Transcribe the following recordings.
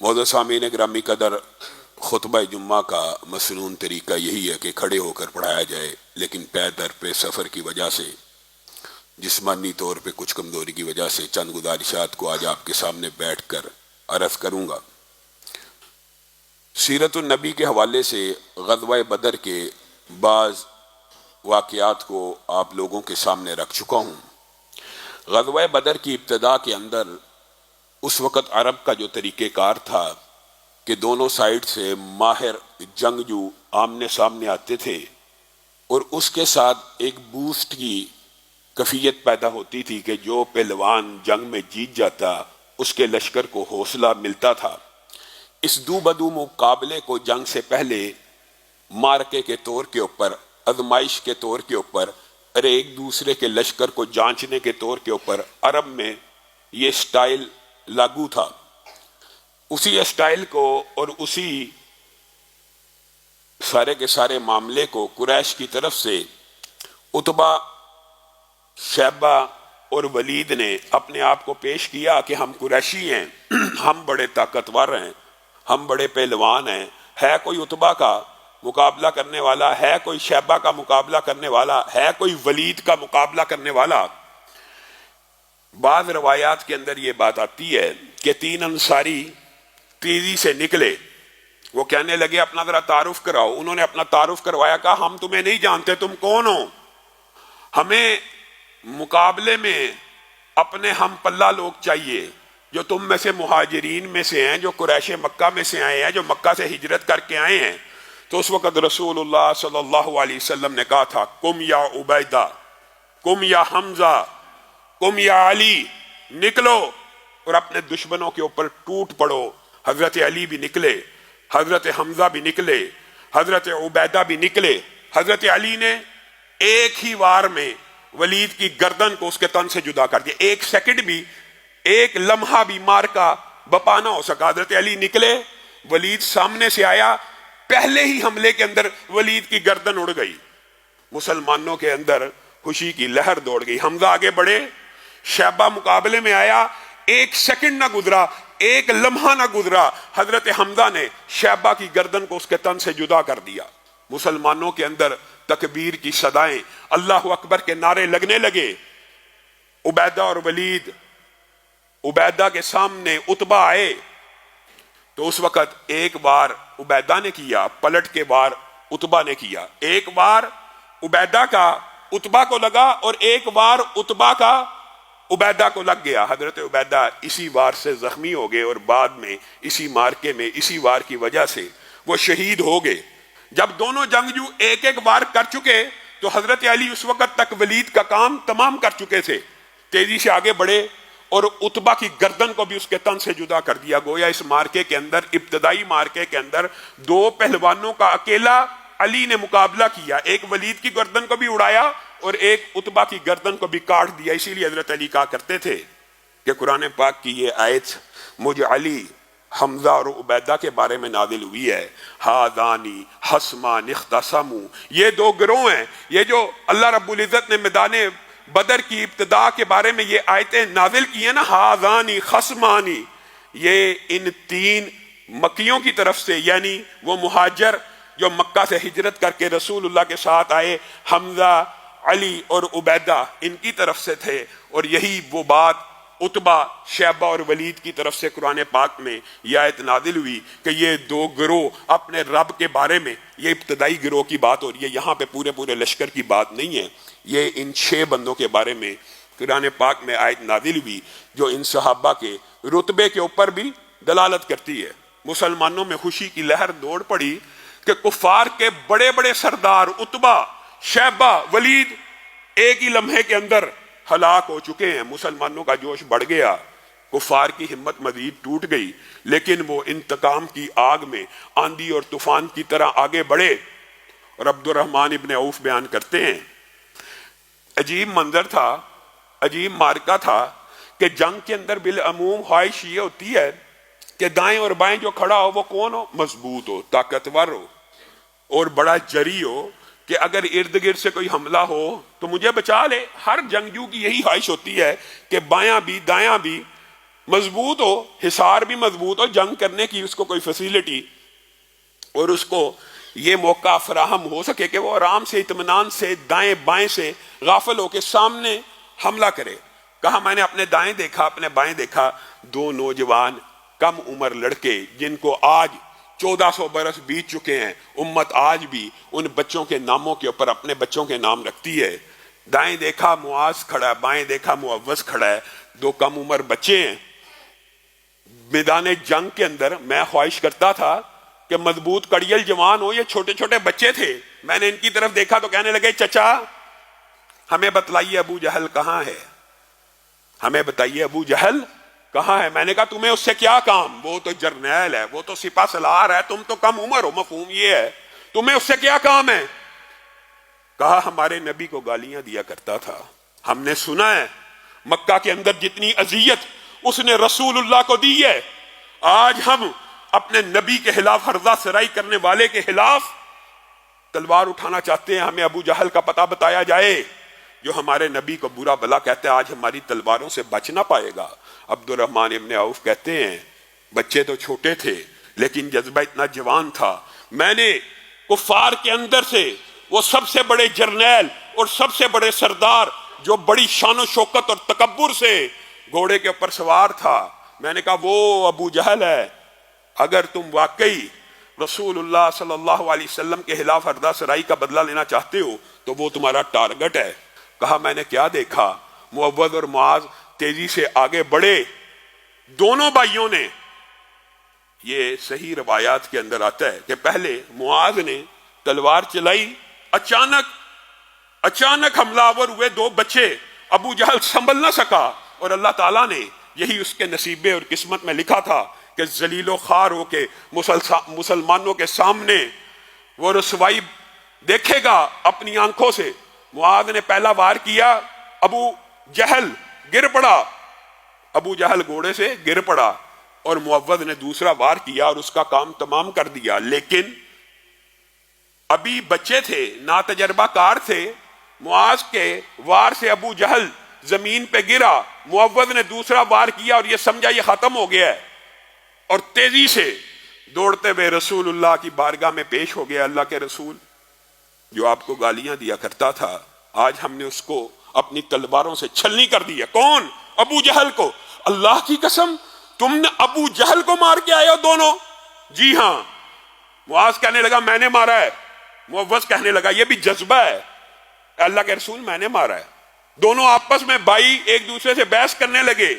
معزز سامعین گرامی قدر، خطبہ جمعہ کا مسنون طریقہ یہی ہے کہ کھڑے ہو کر پڑھایا جائے، لیکن پے در پہ سفر کی وجہ سے، جسمانی طور پہ کچھ کمزوری کی وجہ سے چند گزارشات کو آج آپ کے سامنے بیٹھ کر عرض کروں گا۔ سیرت النبی کے حوالے سے غزوہ بدر کے بعض واقعات کو آپ لوگوں کے سامنے رکھ چکا ہوں۔ غزوہ بدر کی ابتدا کے اندر اس وقت عرب کا جو طریقہ کار تھا کہ دونوں سائیڈ سے ماہر جنگجو آمنے سامنے آتے تھے، اور اس کے ساتھ ایک بوسٹ کی کیفیت پیدا ہوتی تھی کہ جو پہلوان جنگ میں جیت جاتا اس کے لشکر کو حوصلہ ملتا تھا۔ اس دو بدو مقابلے کو جنگ سے پہلے مارکے کے طور کے اوپر، آزمائش کے طور کے اوپر اور ایک دوسرے کے لشکر کو جانچنے کے طور کے اوپر عرب میں یہ سٹائل لاگو تھا۔ اسی سٹائل کو اور اسی سارے کے سارے معاملے کو قریش کی طرف سے عتبہ، شیبہ اور ولید نے اپنے آپ کو پیش کیا کہ ہم قریشی ہیں، ہم بڑے طاقتور ہیں، ہم بڑے پہلوان ہیں۔ ہے کوئی عتبہ کا مقابلہ کرنے والا؟ ہے کوئی شیبہ کا مقابلہ کرنے والا؟ ہے کوئی ولید کا مقابلہ کرنے والا؟ بعض روایات کے اندر یہ بات آتی ہے کہ تین انصاری تیزی سے نکلے، وہ کہنے لگے اپنا ذرا تعارف کراؤ۔ انہوں نے اپنا تعارف کروایا، کہا ہم تمہیں نہیں جانتے، تم کون ہو؟ ہمیں مقابلے میں اپنے ہم پلہ لوگ چاہیے جو تم میں سے مہاجرین میں سے ہیں، جو قریش مکہ میں سے آئے ہیں، جو مکہ سے ہجرت کر کے آئے ہیں۔ تو اس وقت رسول اللہ صلی اللہ علیہ وسلم نے کہا تھا، کم یا عبیدہ، کم یا حمزہ، کم یا علی، نکلو اور اپنے دشمنوں کے اوپر ٹوٹ پڑو۔ حضرت علی بھی نکلے، حضرت حمزہ بھی نکلے، حضرت عبیدہ بھی نکلے۔ حضرت علی نے ایک ہی وار میں ولید کی گردن کو اس کے تن سے جدا کر دیا۔ ایک سیکنڈ بھی، ایک لمحہ بھی مار کا بپا نہ ہو سکا۔ حضرت علی نکلے، ولید سامنے سے آیا، پہلے ہی حملے کے اندر ولید کی گردن اڑ گئی۔ مسلمانوں کے اندر خوشی کی لہر دوڑ گئی۔ حمزہ آگے بڑھے، شیبہ مقابلے میں آیا، ایک سیکنڈ نہ گزرا، ایک لمحہ نہ گزرا، حضرت حمزہ نے شیبہ کی گردن کو اس کے تن سے جدا کر دیا۔ مسلمانوں کے اندر تکبیر کی صدائیں، اللہ اکبر کے نعرے لگنے لگے۔ عبیدہ اور ولید، عبیدہ کے سامنے عتبہ آئے تو اس وقت ایک بار عبیدہ نے کیا، پلٹ کے بار عتبہ نے کیا۔ ایک بار عبیدہ کا عتبہ کو لگا اور ایک بار عتبہ کا عبیدہ کو لگ گیا۔ حضرت عبیدہ اسی وار سے زخمی ہو گئے اور بعد میں اسی مارکے میں، اسی وار کی وجہ سے وہ شہید ہو گئے۔ جب دونوں جنگجو ایک ایک بار کر چکے تو حضرت علی اس وقت تک ولید کا کام تمام کر چکے تھے، تیزی سے آگے بڑھے اور عتبہ کی گردن کو بھی اس کے تن سے جدا کر دیا۔ گویا اس مارکے کے اندر، ابتدائی مارکے کے اندر، دو پہلوانوں کا اکیلا علی نے مقابلہ کیا، ایک ولید کی گردن کو بھی اڑایا اور ایک عتبہ کی گردن کو بھی کاٹ دیا۔ اسی لیے حضرت علی کہا کرتے تھے کہ قرآن پاک کی یہ آیت مجھ علی، حمزہ اور عبیدہ کے بارے میں نازل ہوئی ہے، ہادانی خصمان اختصموا، یہ دو گروہ ہیں۔ یہ جو اللہ رب العزت نے میدان بدر کی ابتدا کے بارے میں یہ آیتیں نازل کی ہیں نا، ہادانی خصمانی، یہ ان تین مکیوں کی طرف سے، یعنی وہ مہاجر جو مکہ سے ہجرت کر کے رسول اللہ کے ساتھ آئے، حمزہ، علی اور عبیدہ، ان کی طرف سے تھے۔ اور یہی وہ بات عتبہ، شیبہ اور ولید کی طرف سے قرآن پاک میں یہ آیت نازل ہوئی کہ یہ دو گروہ اپنے رب کے بارے میں، یہ ابتدائی گروہ کی بات ہو رہی ہے، یہاں پہ پورے لشکر کی بات نہیں ہے، یہ ان 6 بندوں کے بارے میں قرآن پاک میں آیت نازل ہوئی جو ان صحابہ کے رتبے کے اوپر بھی دلالت کرتی ہے۔ مسلمانوں میں خوشی کی لہر دوڑ پڑی کہ کفار کے بڑے بڑے سردار عتبہ، شیبہ، ولید ایک ہی لمحے کے اندر ہلاک ہو چکے ہیں۔ مسلمانوں کا جوش بڑھ گیا، کفار کی ہمت مزید ٹوٹ گئی، لیکن وہ انتقام کی آگ میں آندھی اور طوفان کی طرح آگے بڑھے۔ اور عبد الرحمن ابن عوف بیان کرتے ہیں، عجیب منظر تھا، عجیب مارکہ تھا کہ جنگ کے اندر بالعموم خواہش یہ ہوتی ہے کہ دائیں اور بائیں جو کھڑا ہو وہ کون ہو؟ مضبوط ہو، طاقتور ہو اور بڑا جری ہو کہ اگر ارد گرد سے کوئی حملہ ہو تو مجھے بچا لے۔ ہر جنگجو کی یہی خواہش ہوتی ہے کہ بایاں بھی دایاں بھی مضبوط ہو، حصار بھی مضبوط ہو، جنگ کرنے کی اس کو کوئی فیسیلٹی اور اس کو یہ موقع فراہم ہو سکے کہ وہ آرام سے اطمینان سے دائیں بائیں سے غافل ہو کے سامنے حملہ کرے۔ کہا میں نے اپنے دائیں دیکھا، اپنے بائیں دیکھا، دو نوجوان کم عمر لڑکے جن کو آج 1400 برس بیت چکے ہیں، امت آج بھی ان بچوں کے ناموں کے اوپر اپنے بچوں کے نام رکھتی ہے۔ دائیں دیکھا معاذ کھڑا ہے، بائیں دیکھا معوذ کھڑا ہے، دو کم عمر بچے ہیں۔ میدان جنگ کے اندر میں خواہش کرتا تھا کہ مضبوط کڑیل جوان ہو، یہ چھوٹے چھوٹے بچے تھے۔ میں نے ان کی طرف دیکھا تو کہنے لگے چچا ہمیں بتلائیے ابو جہل کہاں ہے، ہمیں بتائیے ابو جہل کہاں ہے۔ میں نے کہا تمہیں اس سے کیا کام، وہ تو جرنیل ہے، وہ تو سپہ سالار ہے، تم تو کم عمر ہو، مفہوم یہ ہے، تمہیں اس سے کیا کام ہے۔ کہا ہمارے نبی کو گالیاں دیا کرتا تھا، ہم نے سنا ہے مکہ کے اندر جتنی اذیت اس نے رسول اللہ کو دی ہے، آج ہم اپنے نبی کے خلاف ہرزہ سرائی کرنے والے کے خلاف تلوار اٹھانا چاہتے ہیں، ہمیں ابو جہل کا پتہ بتایا جائے جو ہمارے نبی کو برا بلا کہتے ہیں، آج ہماری تلواروں سے بچ نہ پائے گا۔ عبد الرحمن ابن عوف کہتے ہیں بچے تو چھوٹے تھے لیکن جذبہ اتنا جوان تھا، میں نے کفار کے اندر سے وہ سب سے بڑے جرنیل اور سب سے بڑے سردار جو بڑی شان و شوکت اور تکبر سے گھوڑے کے اوپر سوار تھا، میں نے کہا وہ ابو جہل ہے، اگر تم واقعی رسول اللہ صلی اللہ علیہ وسلم کے خلاف ہردہ سرائی کا بدلہ لینا چاہتے ہو تو وہ تمہارا ٹارگٹ ہے۔ کہا میں نے کیا دیکھا، معوذ اور معاذ تیزی سے آگے بڑھے، دونوں بھائیوں نے، یہ صحیح روایات کے اندر آتا ہے کہ پہلے معاذ نے تلوار چلائی، اچانک حملہ آور ہوئے دو بچے، ابو جہل سنبھل نہ سکا، اور اللہ تعالیٰ نے یہی اس کے نصیبے اور قسمت میں لکھا تھا کہ ذلیل و خوار ہو کے مسلمانوں کے سامنے وہ رسوائی دیکھے گا اپنی آنکھوں سے۔ معاذ نے پہلا وار کیا، ابو جہل گر پڑا، ابو جہل گھوڑے سے گر پڑا، اور معوذ نے دوسرا وار کیا اور اس کا کام تمام کر دیا، لیکن ابھی بچے تھے، ناتجربہ کار تھے، معاذ کے وار سے ابو جہل زمین پہ گرا، معوذ نے دوسرا وار کیا اور یہ سمجھا یہ ختم ہو گیا ہے، اور تیزی سے دوڑتے ہوئے رسول اللہ کی بارگاہ میں پیش ہو گیا۔ اللہ کے رسول جو آپ کو گالیاں دیا کرتا تھا، آج ہم نے اس کو اپنی تلواروں سے چھلنی کر دیا۔ کون؟ ابو جہل کو۔ اللہ کی قسم تم نے ابو جہل کو مار کے آئے ہو دونوں؟ جی ہاں۔ معاذ کہنے لگا میں نے مارا ہے، معوذ کہنے لگا یہ بھی جذبہ ہے، اللہ کے رسول میں نے مارا ہے۔ دونوں آپس میں بھائی ایک دوسرے سے بحث کرنے لگے۔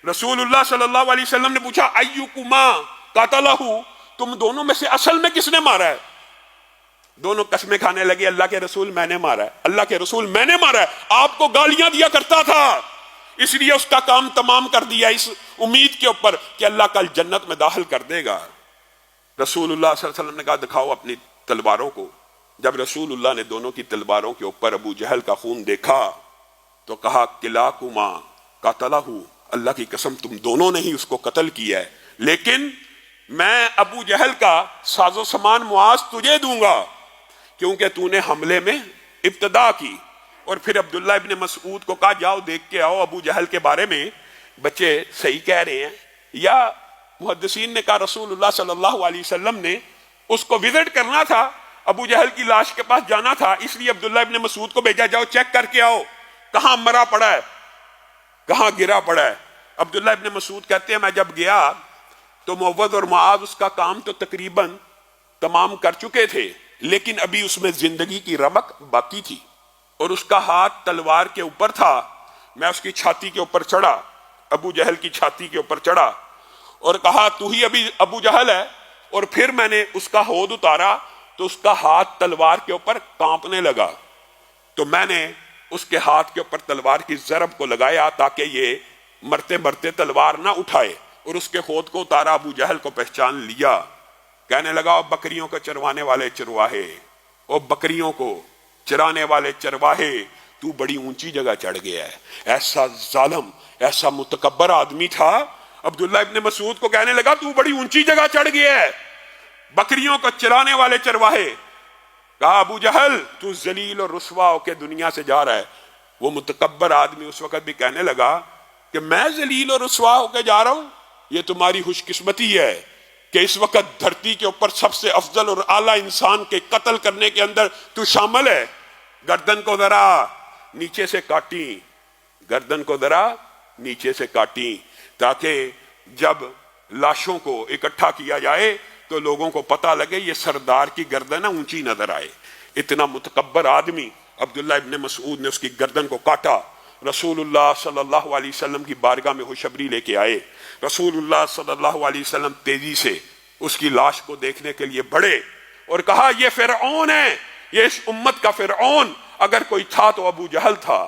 رسول اللہ صلی اللہ علیہ وسلم نے پوچھا ایکما قتلہ، تم دونوں میں سے اصل میں کس نے مارا ہے؟ دونوں قسمیں کھانے لگے، اللہ کے رسول میں نے مارا ہے، اللہ کے رسول میں نے مارا ہے، آپ کو گالیاں دیا کرتا تھا اس لیے اس کا کام تمام کر دیا، اس امید کے اوپر کہ اللہ کل جنت میں داخل کر دے گا۔ رسول اللہ صلی اللہ علیہ وسلم نے کہا دکھاؤ اپنی تلواروں کو۔ جب رسول اللہ نے دونوں کی تلواروں کے اوپر ابو جہل کا خون دیکھا تو کہا کلاکما قتلہ، اللہ کی قسم تم دونوں نے ہی اس کو قتل کیا ہے، لیکن میں ابو جہل کا ساز و سامان معاذ تجھے دوں گا کیونکہ تو نے حملے میں ابتدا کی۔ اور پھر عبداللہ ابن مسعود کو کہا جاؤ دیکھ کے آؤ ابو جہل کے بارے میں بچے صحیح کہہ رہے ہیں، یا محدثین نے کہا رسول اللہ صلی اللہ علیہ وسلم نے اس کو وزٹ کرنا تھا، ابو جہل کی لاش کے پاس جانا تھا، اس لیے عبداللہ ابن مسعود کو بھیجا جاؤ چیک کر کے آؤ کہاں مرا پڑا ہے، کہاں گرا پڑا ہے۔ عبداللہ ابن مسعود کہتے ہیں میں جب گیا تو معوذ اور معاذ اس کا کام تو تقریباً تمام کر چکے تھے، لیکن ابھی اس میں زندگی کی رمق باقی تھی، اور اس کا ہاتھ تلوار کے اوپر تھا۔ میں اس کی چھاتی کے اوپر چڑھا، ابو جہل کی چھاتی کے اوپر چڑھا اور کہا تو ہی ابھی ابو جہل ہے، اور پھر میں نے اس کا ہود اتارا تو اس کا ہاتھ تلوار کے اوپر کانپنے لگا، تو میں نے اس کے ہاتھ کے اوپر تلوار کی ضرب کو لگایا تاکہ یہ مرتے مرتے تلوار نہ اٹھائے، اور اس کے ہود کو اتارا، ابو جہل کو پہچان لیا، کہنے لگا بکریوں کو چروانے والے چرواہے، او بکریوں کو چرانے والے چرواہے، تو بڑی اونچی جگہ چڑھ گیا ہے۔ ایسا ظالم، ایسا متکبر آدمی تھا، عبداللہ ابن مسعود کو کہنے لگا تو بڑی اونچی جگہ چڑھ گیا ہے، بکریوں کو چرانے والے چرواہے۔ کہا ابو جہل تو ذلیل اور رسوا ہو کے دنیا سے جا رہا ہے۔ وہ متکبر آدمی اس وقت بھی کہنے لگا کہ میں ذلیل اور رسوا ہو کے جا رہا ہوں؟ یہ تمہاری خوش قسمتی ہے کہ اس وقت دھرتی کے اوپر سب سے افضل اور اعلیٰ انسان کے قتل کرنے کے اندر تو شامل ہے۔ گردن کو ذرا نیچے سے کاٹی، گردن کو ذرا نیچے سے کاٹی، تاکہ جب لاشوں کو اکٹھا کیا جائے تو لوگوں کو پتہ لگے یہ سردار کی گردن اونچی نظر آئے۔ اتنا متکبر آدمی عبداللہ ابن مسعود نے اس کی گردن کو کاٹا۔ رسول اللہ صلی اللہ علیہ وسلم کی بارگاہ میں خوشخبری لے کے آئے۔ رسول اللہ صلی اللہ علیہ وسلم تیزی سے اس کی لاش کو دیکھنے کے لیے بڑھے اور کہا یہ فرعون ہے، یہ اس امت کا فرعون، اگر کوئی تھا تو ابو جہل تھا۔